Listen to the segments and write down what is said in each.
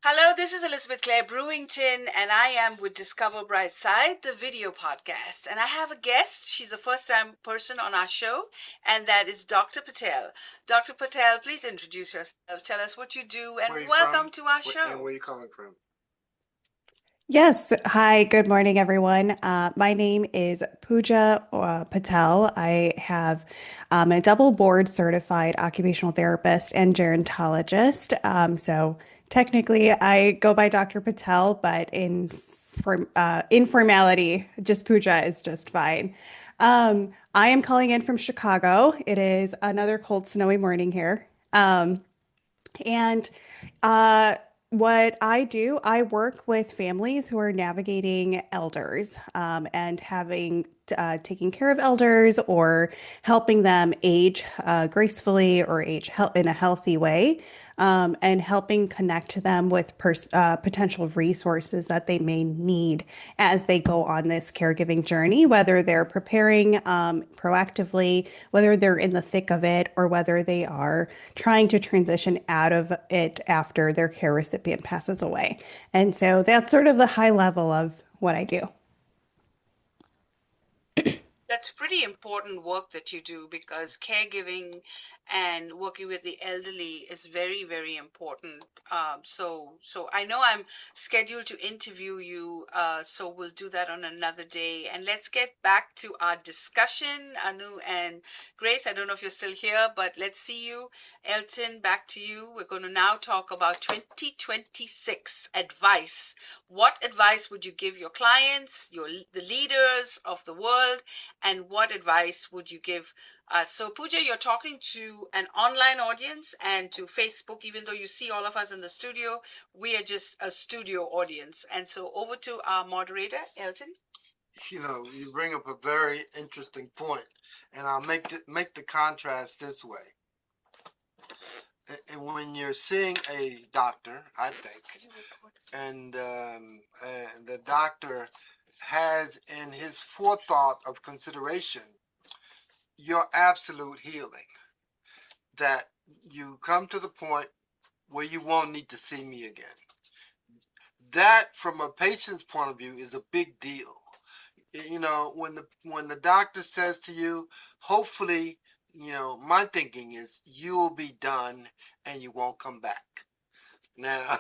Hello, this is Elizabeth Clare Brewington, and I am with Discover Brightside, the video podcast. And I have a guest. She's a first time person on our show, and that is Dr. Patel. Dr. Patel, please introduce yourself. Tell us what you do, Where are and you from? welcome to our And show. where are you calling from? Yes. Hi, good morning, everyone. My name is Pooja Patel. I'm a double board certified occupational therapist and gerontologist. So technically, I go by Dr. Patel, but for informality, just Pooja is just fine. I am calling in from Chicago. It is another cold, snowy morning here. And uh, what I do, I work with families who are navigating elders and taking care of elders or helping them age gracefully or in a healthy way, and helping connect them with potential resources that they may need as they go on this caregiving journey, whether they're preparing proactively, whether they're in the thick of it, or whether they are trying to transition out of it after their care recipient passes away. And so that's sort of the high level of what I do. That's pretty important work that you do because caregiving and working with the elderly is very, very important. So I know I'm scheduled to interview you, so we'll do that on another day. And let's get back to our discussion. Anu and Grace, I don't know if you're still here, but let's see you. Elton, back to you. We're going to now talk about 2026 advice. What advice would you give your clients, the leaders of the world? And what advice would you give us? So, Pooja, you're talking to an online audience and to Facebook, even though you see all of us in the studio, we are just a studio audience. And so, over to our moderator, Elton. You bring up a very interesting point, and I'll make the contrast this way. And when you're seeing a doctor, I think, and the doctor has in his forethought of consideration your absolute healing, that you come to the point where you won't need to see me again. That, from a patient's point of view, is a big deal. When the doctor says to you, hopefully, my thinking is you'll be done and you won't come back. Now,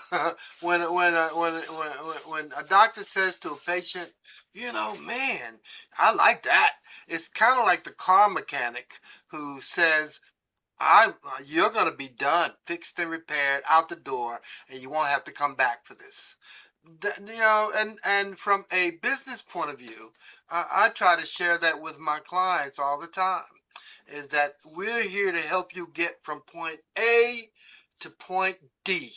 when a doctor says to a patient, man, I like that. It's kind of like the car mechanic who says, I you're gonna be done, fixed and repaired, out the door, and you won't have to come back for this. And from a business point of view, I try to share that with my clients all the time. Is that we're here to help you get from point A to point D.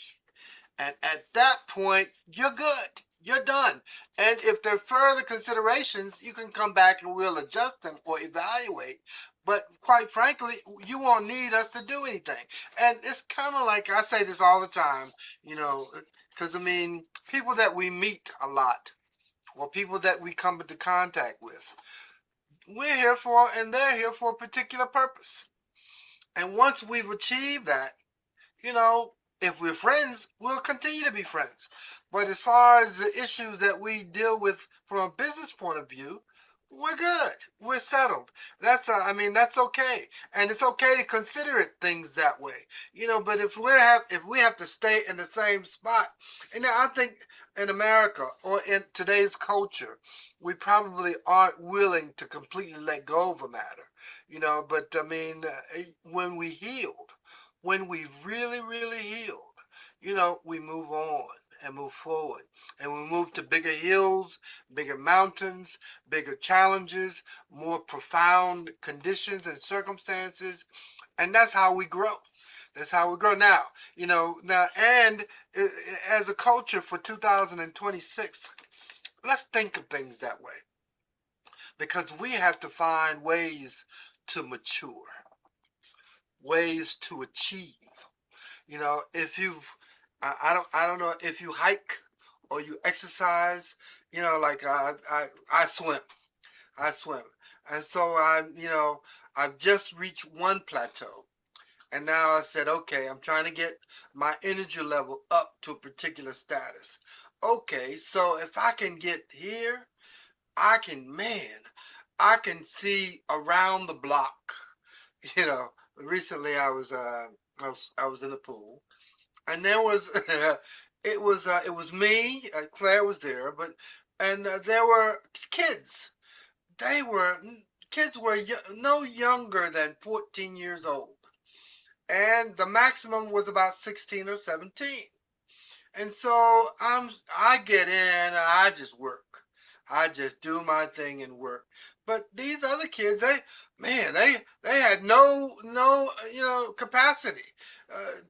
And at that point, you're good. You're done. And if there are further considerations, you can come back and we'll adjust them or evaluate. But quite frankly, you won't need us to do anything. And it's kind of like I say this all the time, because people that we meet a lot or people that we come into contact with, we're here for and they're here for a particular purpose. And once we've achieved that, you know, if we're friends, we'll continue to be friends. But as far as the issues that we deal with from a business point of view, we're good. We're settled. That's okay, and it's okay to consider it things that way. But if we have to stay in the same spot, and I think in America or in today's culture, we probably aren't willing to completely let go of a matter. But when we healed, when we really, really healed, we move on and move forward. And we move to bigger hills, bigger mountains, bigger challenges, more profound conditions and circumstances. And that's how we grow. That's how we grow now. And as a culture for 2026, let's think of things that way. Because we have to find ways to mature, ways to achieve. If you've I don't know if you hike or you exercise, like I swim. I swim. And so I've just reached one plateau. And now I said, okay, I'm trying to get my energy level up to a particular status. Okay, so if I can get here, I can, man, I can see around the block. You know, recently I was in the pool, and there was it was me, Claire was there, but and there were kids. They were kids were no younger than 14 years old, and the maximum was about 16 or 17. And so I get in and I just work. I just do my thing and work. But these other kids, they had no capacity.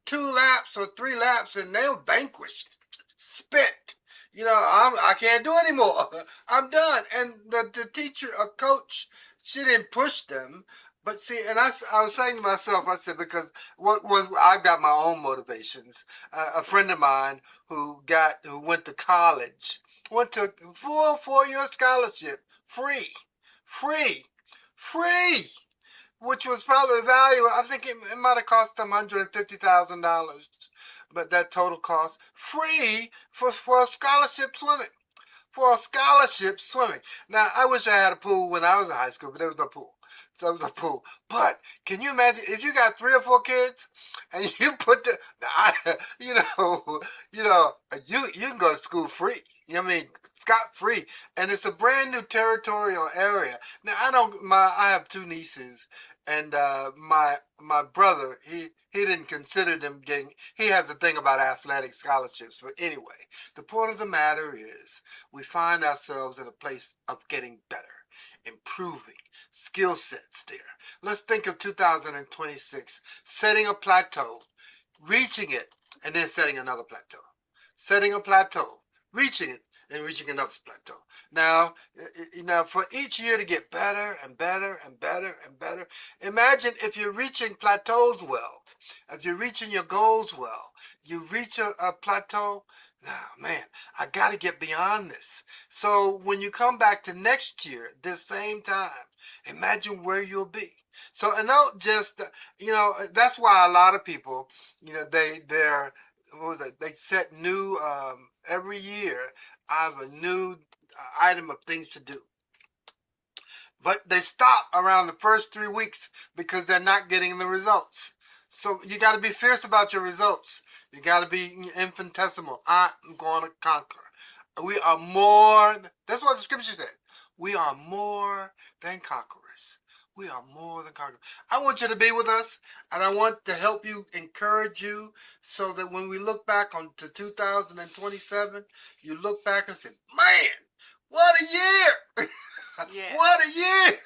2 laps or 3 laps and they were vanquished, spent. I can't do anymore. I'm done. And the teacher, a coach, she didn't push them. But see, and I was saying to myself, I said, because what was I got my own motivations. A friend of mine who went to college, went to full 4 year scholarship, free, free, which was probably the value. I think it might have cost them $150,000, but that total cost free for a scholarship swimming. For a scholarship swimming. Now, I wish I had a pool when I was in high school, but there was no pool. So it was a pool. But can you imagine if you got 3 or 4 kids and you put the, now you can go to school free. You know what I mean? Scot free, and it's a brand new territorial area. Now I have 2 nieces, and my brother he didn't consider them getting. He has a thing about athletic scholarships, but anyway, the point of the matter is we find ourselves in a place of getting better, improving skill sets there. Let's think of 2026, setting a plateau, reaching it, and then setting another plateau. Setting a plateau, reaching it, and reaching another plateau. Now, for each year to get better and better and better and better, imagine if you're reaching plateaus well, if you're reaching your goals well, you reach a plateau. Now, man, I got to get beyond this. So when you come back to next year, this same time, imagine where you'll be. So, and not just, that's why a lot of people, they're, what was it? They set new, every year, I have a new item of things to do. But they stop around the first 3 weeks because they're not getting the results. So you got to be fierce about your results. You got to be infinitesimal. I'm going to conquer. We are more, that's what the scripture said. We are more than conquerors. We are more than conquerors. I want you to be with us, and I want to help you, encourage you, so that when we look back on to 2027, you look back and say, man, what a year! Yeah. What a year!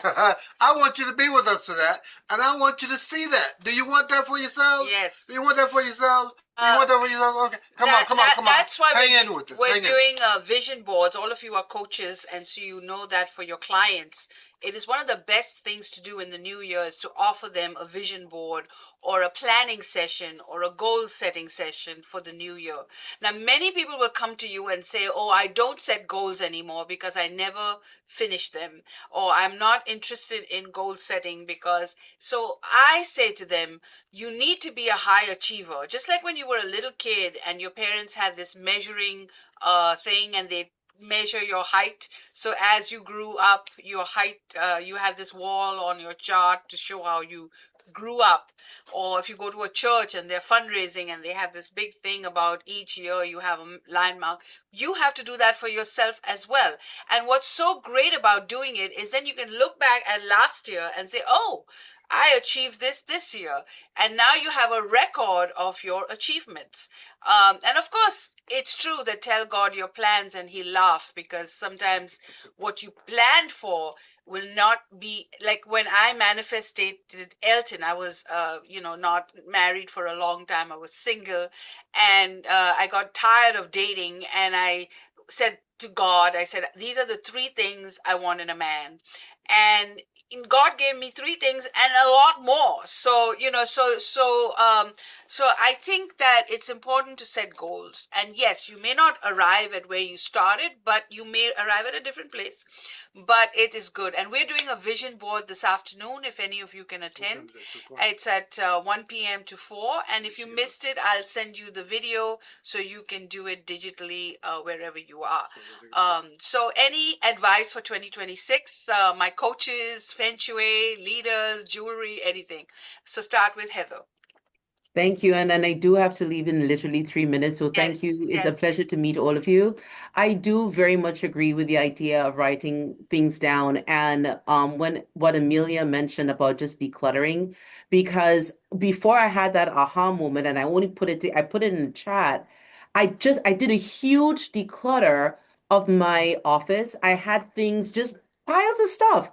I want you to be with us for that, and I want you to see that. Do you want that for yourselves? Yes. Do you want that for yourselves? Do you Uh, want that for yourselves? Okay, come on, that come on, that come on. that's why Hang in with us. we're Hang in. doing vision boards. All of you are coaches, and so you know that for your clients, it is one of the best things to do in the new year is to offer them a vision board or a planning session or a goal setting session for the new year. Now, many people will come to you and say, "Oh, I don't set goals anymore because I never finish them," or "I'm not interested in goal setting because." So I say to them, you need to be a high achiever. Just like when you were a little kid and your parents had this measuring thing and they measure your height. So as you grew up, your height, you had this wall on your chart to show how you grew up. Or if you go to a church and they're fundraising and they have this big thing about each year you have a landmark, you have to do that for yourself as well. And what's so great about doing it is then you can look back at last year and say, oh, I achieved this year. And now you have a record of your achievements. And of course, it's true that tell God your plans and He laughs because sometimes what you planned for will not be like when I manifested Elton. I was, not married for a long time. I was single and I got tired of dating and I said to God, I said, these are the 3 things I want in a man. And God gave me 3 things and a lot more. So, so I think that it's important to set goals. And yes, you may not arrive at where you started, but you may arrive at a different place. but it is good. And we're doing a vision board this afternoon if any of you can attend. It's at 1 p.m. to 4. And if you missed it, I'll send you the video so you can do it digitally wherever you are. So any advice for 2026? My coaches, feng shui, leaders, jewelry, anything. So start with Heather. Thank you. And I do have to leave in literally 3 minutes. So thank Yes, you. It's a yes. pleasure to meet all of you. I do very much agree with the idea of writing things down. And when what Amelia mentioned about just decluttering, because before I had that aha moment, and I put it in the chat, I did a huge declutter of my office. I had things, just piles of stuff,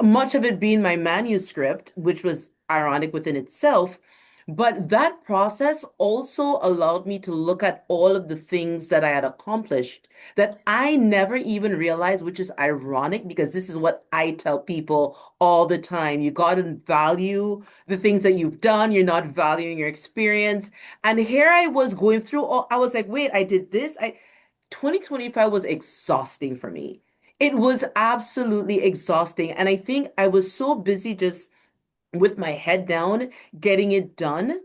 much of it being my manuscript, which was ironic within itself. But that process also allowed me to look at all of the things that I had accomplished that I never even realized, which is ironic because this is what I tell people all the time. You got to value the things that you've done. You're not valuing your experience. And here I was going through I was like, wait, I did this. 2025 was exhausting for me. It was absolutely exhausting. And I think I was so busy just with my head down, getting it done,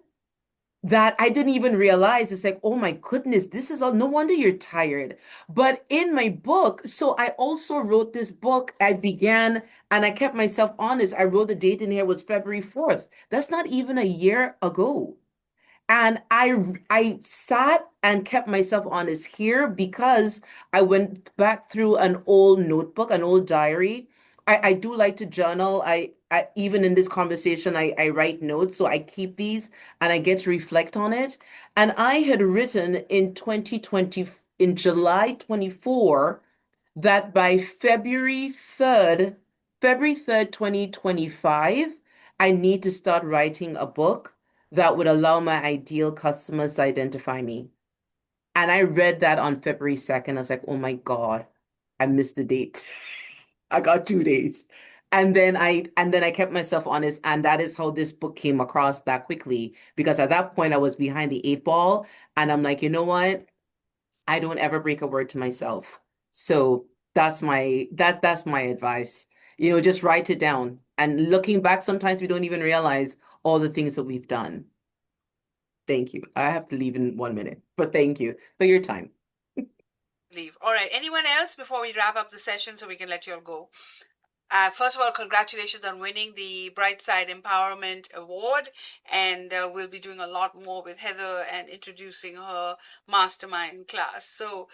that I didn't even realize. It's like, oh my goodness, this is all, no wonder you're tired. But in my book, so I also wrote this book. I began and I kept myself honest. I wrote the date in here was February 4th. That's not even a year ago. And I sat and kept myself honest here because I went back through an old notebook, an old diary. I do like to journal. I even in this conversation, I write notes, so I keep these and I get to reflect on it. And I had written in 2020, in July 24, that by February 3rd, 2025, I need to start writing a book that would allow my ideal customers to identify me. And I read that on February 2nd. I was like, oh my God, I missed the date. I got 2 days. And then I kept myself honest. And that is how this book came across that quickly. Because at that point I was behind the 8 ball. And I'm like, you know what? I don't ever break a word to myself. So that's my advice. Just write it down. And looking back, sometimes we don't even realize all the things that we've done. Thank you. I have to leave in 1 minute, but thank you for your time. Leave. All right. Anyone else before we wrap up the session so we can let you all go? First of all, congratulations on winning the Brightside Empowerment Award. And we'll be doing a lot more with Heather and introducing her mastermind class. So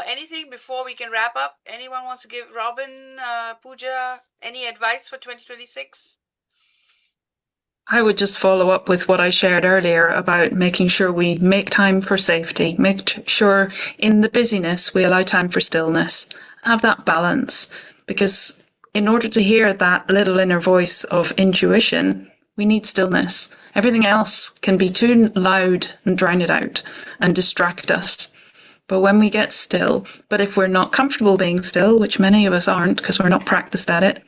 anything before we can wrap up? Anyone wants to give Robin, Pooja, any advice for 2026? I would just follow up with what I shared earlier about making sure we make time for safety, make sure in the busyness we allow time for stillness, have that balance. Because in order to hear that little inner voice of intuition, we need stillness. Everything else can be too loud and drown it out and distract us. But when we get still, but if we're not comfortable being still, which many of us aren't because we're not practiced at it,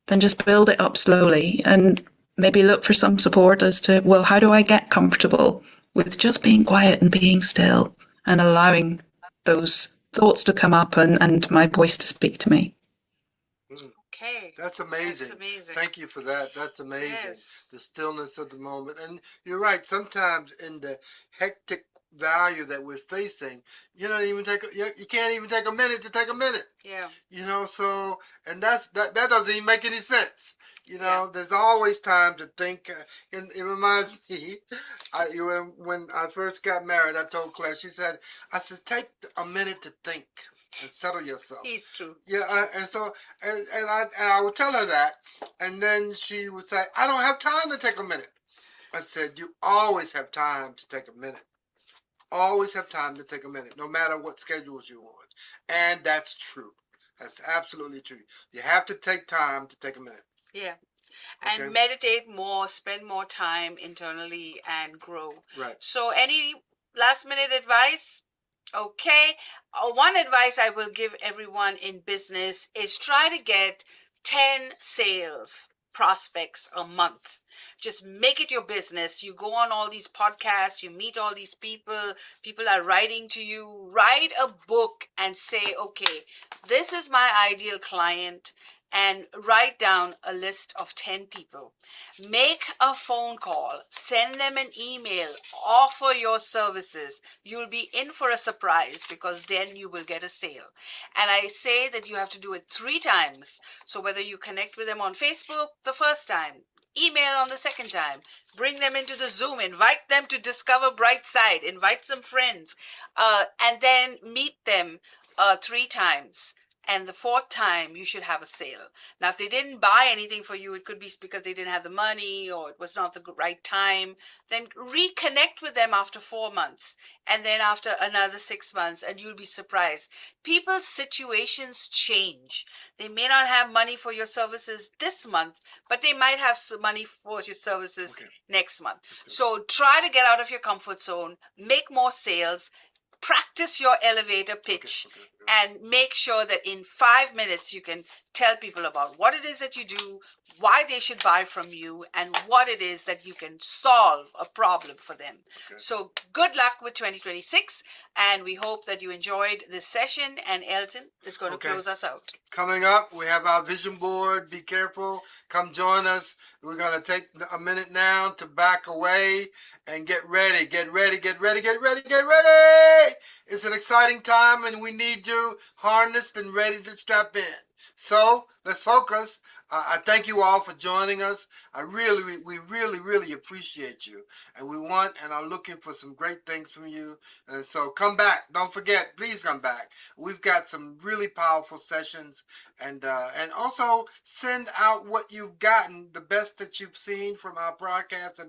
then just build it up slowly and maybe look for some support as to, well, how do I get comfortable with just being quiet and being still and allowing those thoughts to come up and my voice to speak to me. Okay. That's amazing. That's amazing. Thank you for that. That's amazing. Yes. The stillness of the moment. And you're right. Sometimes in the hectic value that we're facing, you can't even take a minute to take a minute. Yeah. So, and that doesn't even make any sense. There's always time to think. And it reminds me, when I first got married, I told Claire, I said, take a minute to think and settle yourself. It's true. Yeah, I would tell her that, and then she would say, I don't have time to take a minute. I said, you always have time to take a minute. Always have time to take a minute, no matter what schedules you're on. And that's true. That's absolutely true. You have to take time to take a minute. Yeah. Okay? And meditate more, spend more time internally and grow. Right. So any last minute advice? Okay. One advice I will give everyone in business is try to get 10 sales prospects a month. Just make it your business. You go on all these podcasts, you meet all these people, people are writing to you. Write a book and say, okay, this is my ideal client, and write down a list of 10 people. Make a phone call, send them an email, offer your services. You'll be in for a surprise because then you will get a sale. And I say that you have to do it 3 times. So whether you connect with them on Facebook the first time, email on the second time, bring them into the Zoom, invite them to discover Brightside, invite some friends, and then meet them 3 times. And the 4th time, you should have a sale. Now, if they didn't buy anything for you, it could be because they didn't have the money or it was not the right time. Then reconnect with them after 4 months and then after another 6 months, and you'll be surprised. People's situations change. They may not have money for your services this month, but they might have some money for your services next month. So try to get out of your comfort zone, make more sales, practice your elevator pitch, and make sure that in 5 minutes you can tell people about what it is that you do, why they should buy from you, and what it is that you can solve a problem for them. So good luck with 2026, and we hope that you enjoyed this session, and Elton is going to close us out. Coming up, we have our vision board. Be careful. Come join us. We're going to take a minute now to back away and get ready. Get ready, get ready, get ready, get ready. It's an exciting time, and we need you harnessed and ready to strap in. So let's focus. I thank you all for joining us. We really appreciate you, and we want and are looking for some great things from you. And so come back. Don't forget, please come back. We've got some really powerful sessions, and also send out what you've gotten, the best that you've seen from our broadcast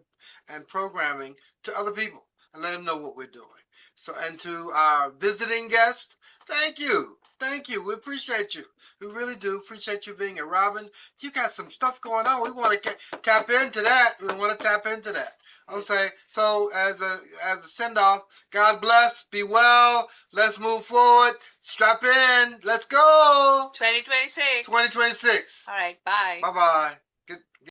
and programming to other people, and let them know what we're doing. So, and to our visiting guests, thank you. Thank you. We appreciate you. We really do appreciate you being here. Robin, you got some stuff going on. We want to tap into that. We want to tap into that. Okay. So as a send-off, God bless. Be well. Let's move forward. Strap in. Let's go. 2026. 2026. All right. Bye. Bye-bye.